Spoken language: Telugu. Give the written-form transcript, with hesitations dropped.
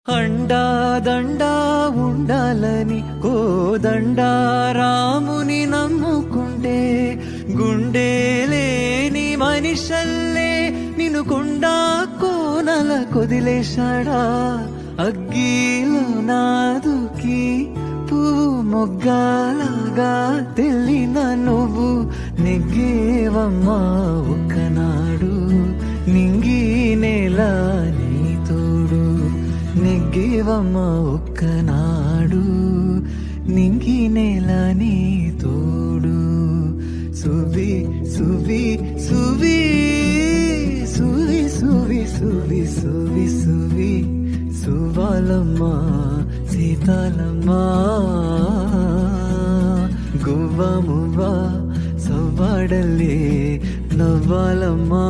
అండా దండా ఉండాలని కోదండా రాముని నమ్ముకుంటే గుండె లేని మనిషల్లే నిన్ను కొండా కోనల కొదిలేశాడా అగ్గిలో నాదుకి పువ్వు మొగ్గలాగా తెల్లిన నువ్వు నెగ్గేవమ్మా ఒక్కనాడు నింగి నేల నీ తోడు నెగ్గేవమ్మా ఒక్కనాడు నింగి నేల నీ తోడు సువి సువి సువి సువి సువి సువి సువి సువి సువాలమ్మా సీతాలమ్మా గువ్వ మువ్వ సవ్వాడల్లే నవ్వాలమ్మా